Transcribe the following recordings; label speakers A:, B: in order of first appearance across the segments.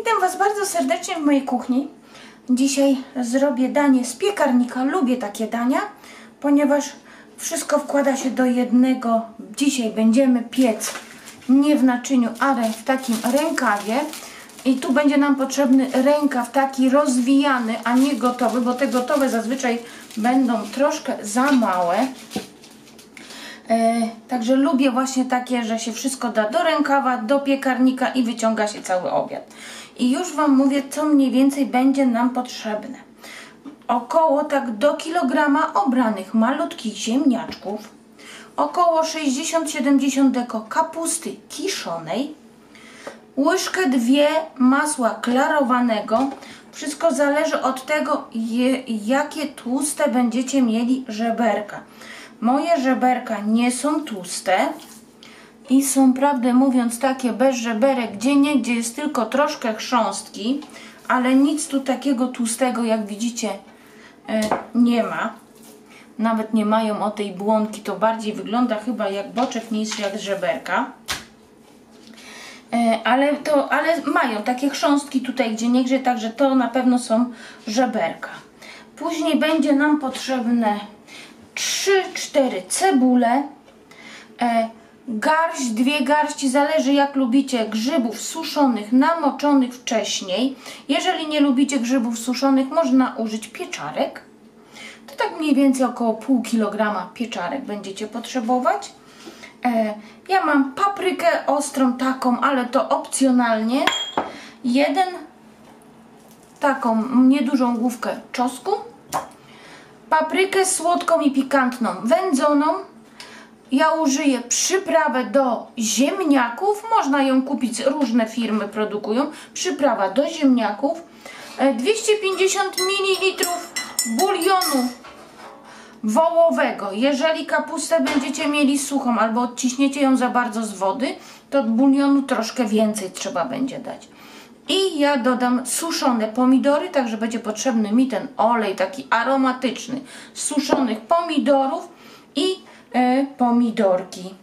A: Witam Was bardzo serdecznie w mojej kuchni. Dzisiaj zrobię danie z piekarnika. Lubię takie dania, ponieważ wszystko wkłada się do jednego. Dzisiaj będziemy piec nie w naczyniu, ale w takim rękawie. I tu będzie nam potrzebny rękaw taki rozwijany, a nie gotowy, bo te gotowe zazwyczaj będą troszkę za małe. Także lubię właśnie takie, że się wszystko da do rękawa, do piekarnika i wyciąga się cały obiad. I już Wam mówię, co mniej więcej będzie nam potrzebne. Około tak do kilograma obranych malutkich ziemniaczków, około 60-70 deko kapusty kiszonej, łyżkę 2 masła klarowanego. Wszystko zależy od tego, jakie tłuste będziecie mieli żeberka. Moje żeberka nie są tłuste i są, prawdę mówiąc, takie bez żeberek, gdzieniegdzie jest tylko troszkę chrząstki, ale nic tu takiego tłustego, jak widzicie, nie ma. Nawet nie mają o tej błonki, to bardziej wygląda chyba jak boczek niż jak żeberka. Ale mają takie chrząstki tutaj gdzieniegdzie, także to na pewno są żeberka. Później będzie nam potrzebne 3-4 cebule, garść, 2 garści, zależy jak lubicie, grzybów suszonych, namoczonych wcześniej. Jeżeli nie lubicie grzybów suszonych, można użyć pieczarek. To tak mniej więcej około pół kilograma pieczarek będziecie potrzebować. Ja mam paprykę ostrą taką, ale to opcjonalnie. Taką niedużą główkę czosnku. Paprykę słodką i pikantną wędzoną. Ja użyję przyprawę do ziemniaków. Można ją kupić, różne firmy produkują. Przyprawa do ziemniaków. 250 ml bulionu wołowego. Jeżeli kapustę będziecie mieli suchą albo odciśniecie ją za bardzo z wody, to bulionu troszkę więcej trzeba będzie dać. I ja dodam suszone pomidory, także będzie potrzebny mi ten olej taki aromatyczny suszonych pomidorów i pomidorki.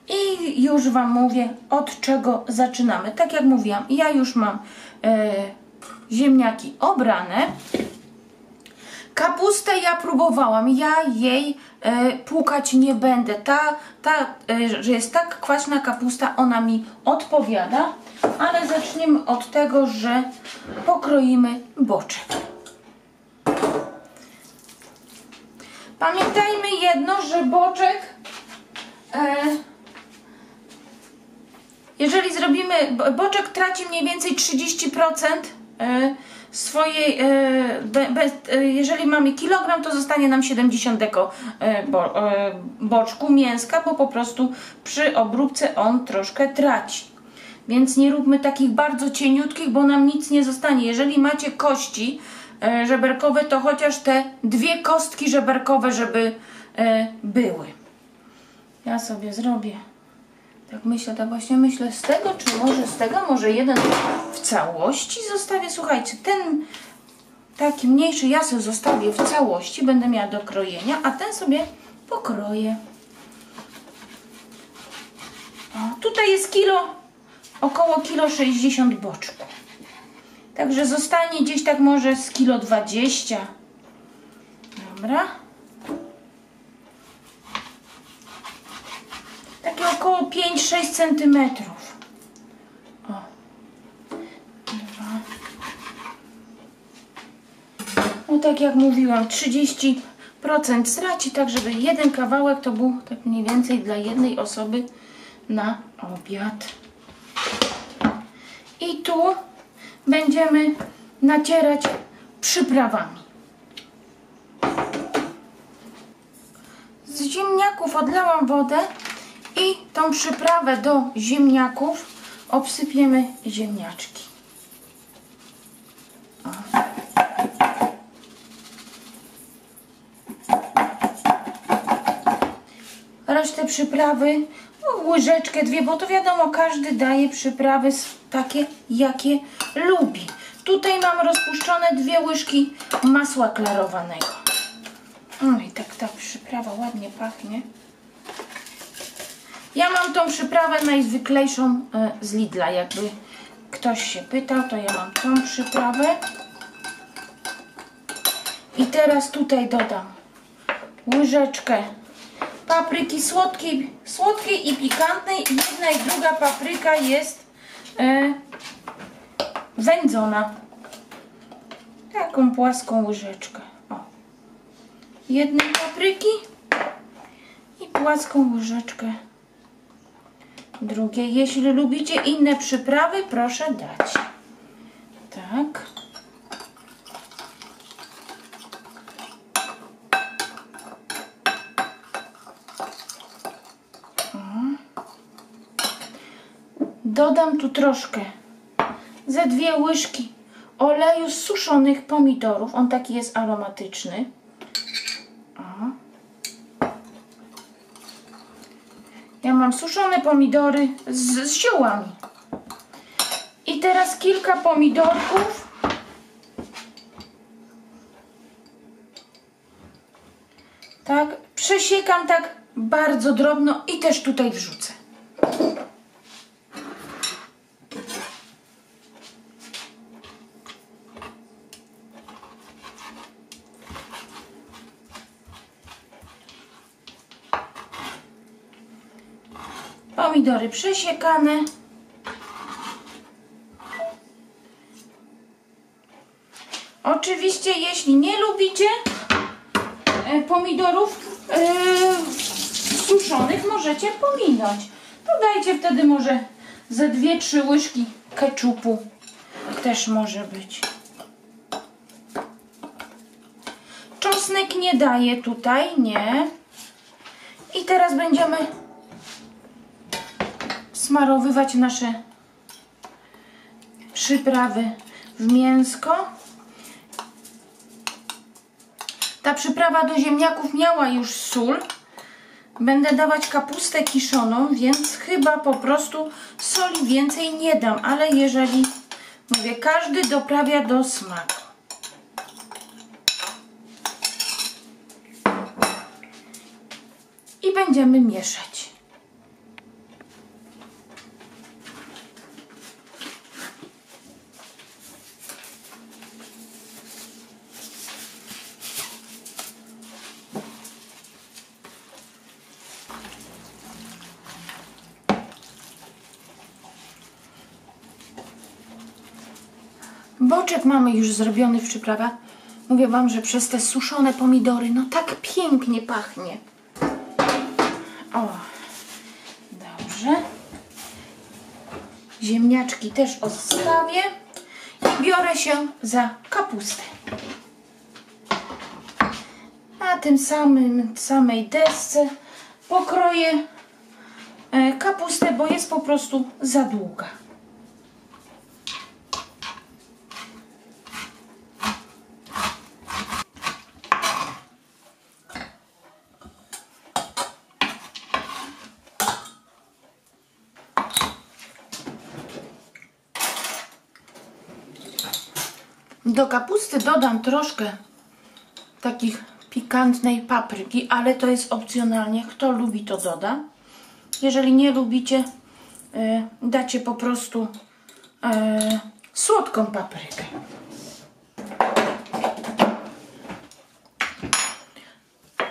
A: I już Wam mówię, od czego zaczynamy. Tak jak mówiłam, ja już mam ziemniaki obrane. Kapustę ja próbowałam, ja jej płukać nie będę. Że jest tak kwaśna kapusta, ona mi odpowiada. Ale zaczniemy od tego, że pokroimy boczek. Pamiętajmy jedno, że boczek, jeżeli zrobimy, boczek traci mniej więcej 30% swojej, jeżeli mamy kilogram, to zostanie nam 70 deko boczku mięska, bo po prostu przy obróbce on troszkę traci. Więc nie róbmy takich bardzo cieniutkich, bo nam nic nie zostanie. Jeżeli macie kości żeberkowe, to chociaż te 2 kostki żeberkowe, żeby były. Ja sobie zrobię, tak myślę, tak właśnie myślę z tego, czy może z tego, może jeden w całości zostawię. Słuchajcie, ten taki mniejszy ja sobie zostawię w całości, będę miała do krojenia, a ten sobie pokroję. O, tutaj jest około 1,60 kg boczku. Także zostanie gdzieś tak może z 1,20 kg. Dobra. Takie około 5-6 cm. O. 2. No tak jak mówiłam, 30% straci, tak żeby jeden kawałek to był tak mniej więcej dla jednej osoby na obiad. I tu będziemy nacierać przyprawami. Z ziemniaków odlałam wodę i tą przyprawę do ziemniaków obsypiemy ziemniaczki. O. Resztę przyprawy, łyżeczkę, 2, bo to wiadomo, każdy daje przyprawy takie, jakie lubi. Tutaj mam rozpuszczone 2 łyżki masła klarowanego. I tak ta przyprawa ładnie pachnie. Ja mam tą przyprawę najzwyklejszą z Lidla, jakby ktoś się pytał, to ja mam tą przyprawę. I teraz tutaj dodam łyżeczkę papryki słodkiej i pikantnej. Jedna i druga papryka jest wędzona. Taką płaską łyżeczkę. O. Jednej papryki i płaską łyżeczkę drugiej. Jeśli lubicie inne przyprawy, proszę dać. Tak. Dodam tu troszkę, ze 2 łyżki oleju z suszonych pomidorów. On taki jest aromatyczny. O. Ja mam suszone pomidory z ziołami. I teraz kilka pomidorków. Tak, przesiekam tak bardzo drobno i też tutaj wrzucę. Pomidory przesiekane. Oczywiście, jeśli nie lubicie pomidorów suszonych, możecie pominąć. Dodajcie wtedy może ze 2-3 łyżki keczupu. Też może być. Czosnek nie daję tutaj, nie. I teraz będziemy smarowywać nasze przyprawy w mięsko. Ta przyprawa do ziemniaków miała już sól. Będę dawać kapustę kiszoną, więc chyba po prostu soli więcej nie dam, ale jeżeli, mówię, każdy doprawia do smaku. I będziemy mieszać. Boczek mamy już zrobiony w przyprawach. Mówię wam, że przez te suszone pomidory, no tak pięknie pachnie. O, dobrze. Ziemniaczki też odstawię i biorę się za kapustę. Na tym samej desce pokroję kapustę, bo jest po prostu za długa. Do kapusty dodam troszkę takich pikantnej papryki, ale to jest opcjonalnie. Kto lubi, to doda. Jeżeli nie lubicie, dacie po prostu słodką paprykę.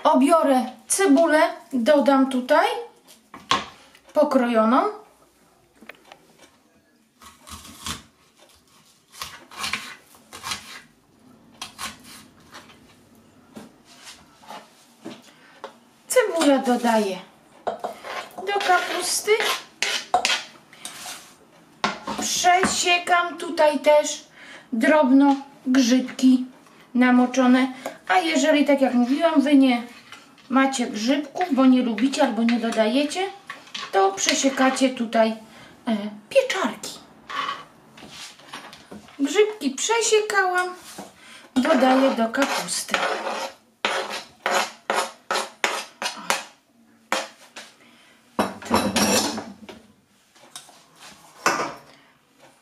A: Obiorę cebulę, dodam tutaj pokrojoną. Cebulę dodaję do kapusty. Przesiekam tutaj też drobno grzybki namoczone. A jeżeli, tak jak mówiłam, wy nie macie grzybków, bo nie lubicie albo nie dodajecie, to przesiekacie tutaj pieczarki. Grzybki przesiekałam, dodaję do kapusty.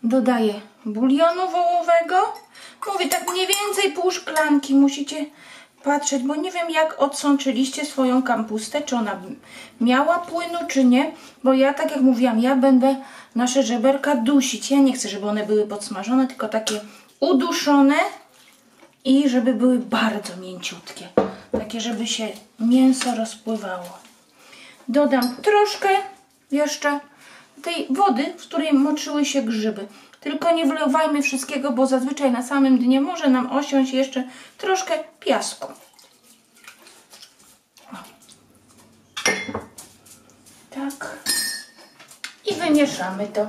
A: Dodaję bulionu wołowego. Mówię, tak mniej więcej pół szklanki musicie patrzeć, bo nie wiem, jak odsączyliście swoją kapustę, czy ona miała płynu, czy nie, bo ja, tak jak mówiłam, ja będę nasze żeberka dusić. Ja nie chcę, żeby one były podsmażone, tylko takie uduszone i żeby były bardzo mięciutkie. Takie, żeby się mięso rozpływało. Dodam troszkę jeszcze tej wody, w której moczyły się grzyby. Tylko nie wlewajmy wszystkiego, bo zazwyczaj na samym dnie może nam osiąść jeszcze troszkę piasku. O. Tak. I wymieszamy to.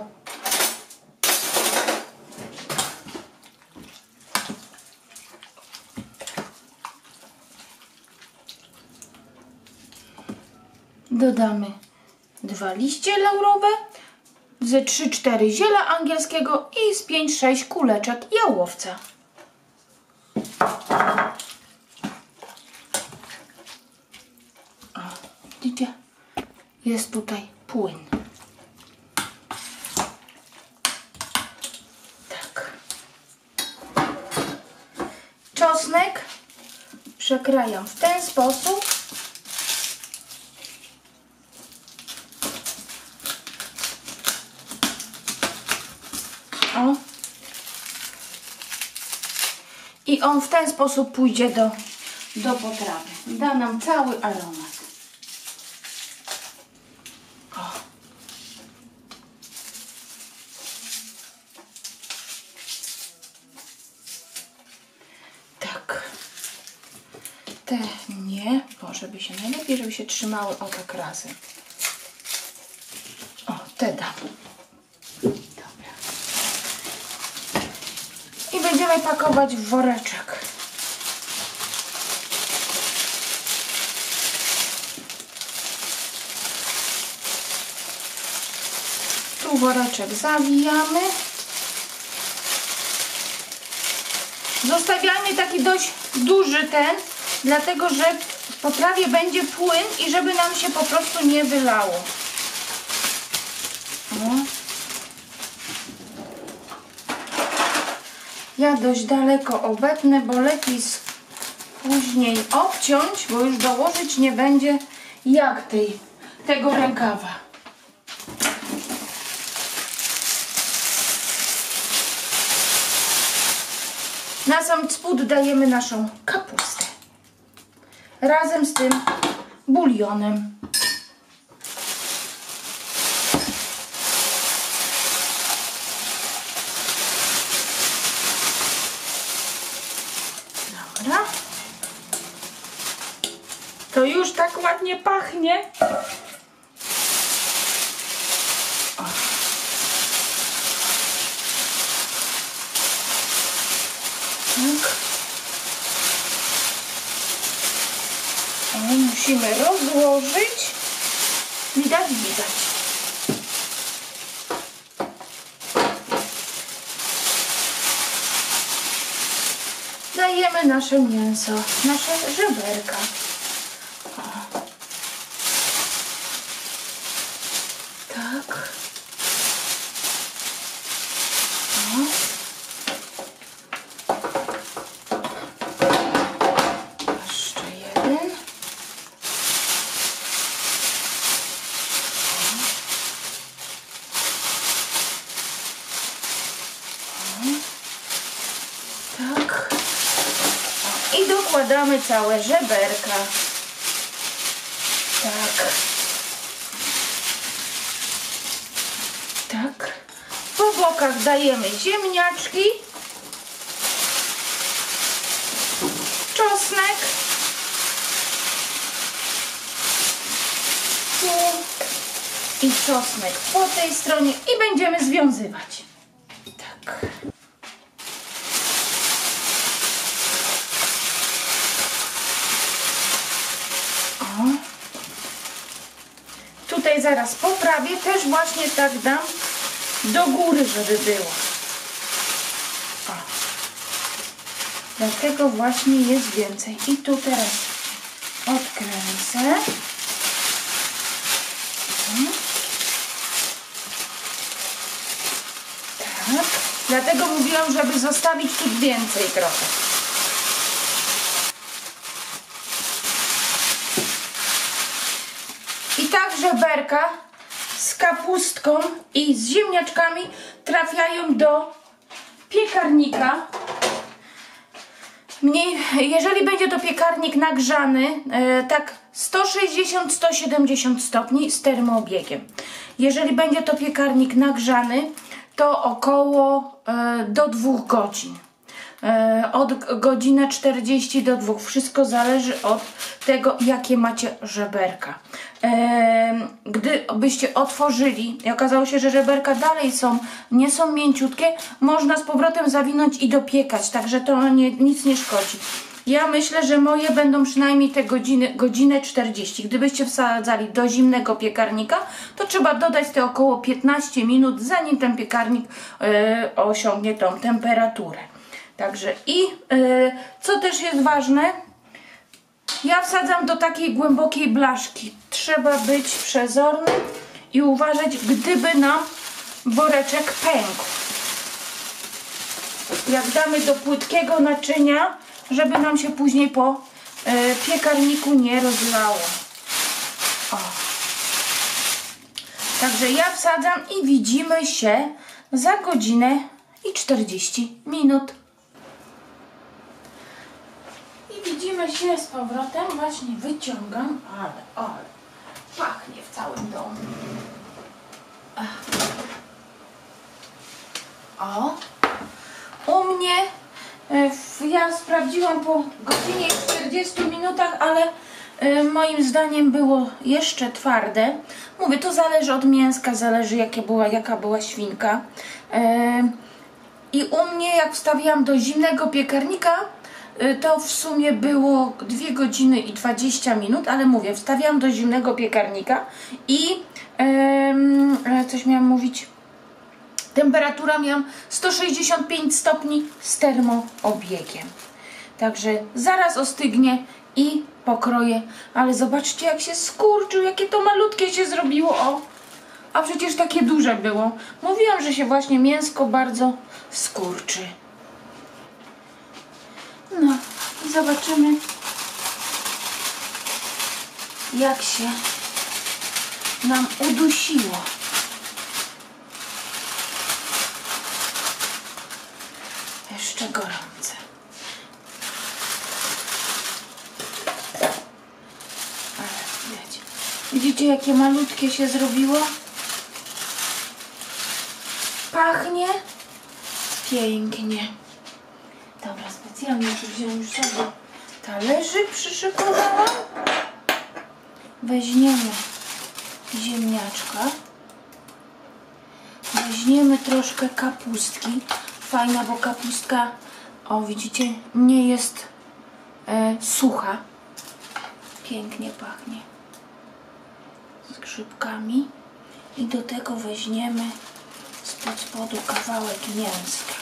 A: Dodamy 2 liście laurowe, ze 3-4 ziela angielskiego i z 5-6 kuleczek jałowca. O, widzicie? Jest tutaj płyn. Tak. Czosnek przekrajam w ten sposób. O. I on w ten sposób pójdzie do potrawy. Da nam cały aromat. O. Tak. Te nie, może by się najlepiej, żeby się trzymały o tak razem. O, te dam. I będziemy pakować w woreczek. Tu woreczek zawijamy. Zostawiamy taki dość duży ten, dlatego że w potrawie będzie płyn i żeby nam się po prostu nie wylało. O. Ja dość daleko obetnę, bo lepiej później obciąć, bo już dołożyć nie będzie jak tego rękawa. Na sam spód dajemy naszą kapustę. Razem z tym bulionem. Dobra. To już tak ładnie pachnie. O. Tak. O, musimy rozłożyć. Widać, widać. Dajemy nasze mięso, nasze żeberka. O. Tak. O. Jeszcze jeden. Tak. I dokładamy całe żeberka. Tak. Tak. Po bokach dajemy ziemniaczki, czosnek, tu i czosnek po tej stronie i będziemy związywać. Tak. O. Tutaj zaraz poprawię, też właśnie tak dam do góry, żeby było. O. Dlatego właśnie jest więcej. I tu teraz odkręcę. Tak. Dlatego mówiłam, żeby zostawić tu więcej trochę. żeberka z kapustką i z ziemniaczkami trafiają do piekarnika. Jeżeli będzie to piekarnik nagrzany, tak 160-170 stopni z termoobiegiem. Jeżeli będzie to piekarnik nagrzany, to około do 2 godzin. Od godziny 40 do 2. Wszystko zależy od tego, jakie macie żeberka. Gdy byście otworzyli i okazało się, że żeberka dalej nie są mięciutkie, można z powrotem zawinąć i dopiekać, także to nic nie szkodzi. Ja myślę, że moje będą przynajmniej te godzinę 40. Gdybyście wsadzali do zimnego piekarnika, to trzeba dodać te około 15 minut, zanim ten piekarnik osiągnie tą temperaturę. Także co też jest ważne, ja wsadzam do takiej głębokiej blaszki. Trzeba być przezornym i uważać, gdyby nam woreczek pękł. Jak damy do płytkiego naczynia, żeby nam się później po piekarniku nie rozlało. O. Także ja wsadzam i widzimy się za godzinę i 40 minut. Widzimy się z powrotem, właśnie wyciągam, ale pachnie w całym domu. O, u mnie, ja sprawdziłam po godzinie i 40 minutach, ale moim zdaniem było jeszcze twarde. Mówię, to zależy od mięska, zależy jaka była świnka. I u mnie, jak wstawiłam do zimnego piekarnika, to w sumie było 2 godziny i 20 minut, ale mówię, wstawiam do zimnego piekarnika i coś miałam mówić, temperatura miałam 165 stopni z termoobiegiem. Także zaraz ostygnie i pokroję, ale zobaczcie, jak się skurczył, jakie to malutkie się zrobiło, o! A przecież takie duże było. Mówiłam, że się właśnie mięsko bardzo skurczy. No i zobaczymy, jak się nam udusiło. Jeszcze gorące. Ale widzicie, jakie malutkie się zrobiło? Pachnie pięknie. Dobra, specjalnie wziąłem już sobie talerzyk, przyszykowałam. Weźmiemy ziemniaczka. Weźmiemy troszkę kapustki. Fajna, bo kapustka, o widzicie, nie jest sucha. Pięknie pachnie. Z grzybkami. I do tego weźmiemy spod spodu kawałek mięska.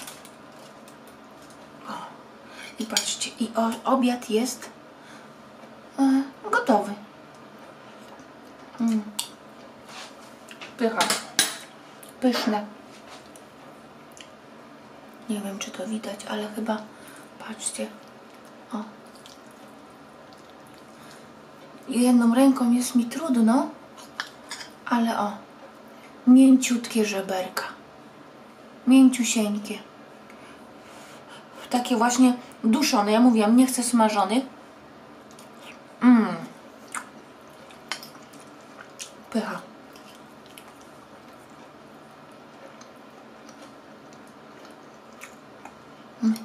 A: I patrzcie, i obiad jest gotowy. Pycha. Pyszne. Nie wiem, czy to widać, ale chyba, patrzcie. O. Jedną ręką jest mi trudno, ale o. Mięciutkie żeberka. Mięciusieńkie. Takie właśnie duszone. Ja mówiłam, nie chcę smażonych. Pycha.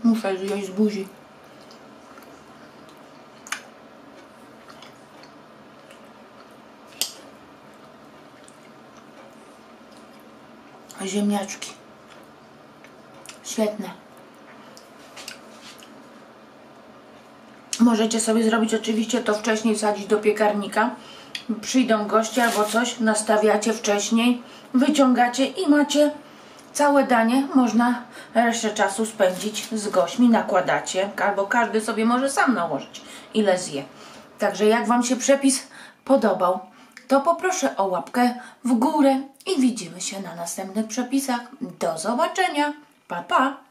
A: Muszę zjeść z buzi. Ziemniaczki. Świetne. Możecie sobie zrobić oczywiście to wcześniej, wsadzić do piekarnika. Przyjdą goście albo coś, nastawiacie wcześniej, wyciągacie i macie całe danie. Można resztę czasu spędzić z gośćmi, nakładacie, albo każdy sobie może sam nałożyć, ile zje. Także jak Wam się przepis podobał, to poproszę o łapkę w górę i widzimy się na następnych przepisach. Do zobaczenia. Pa, pa!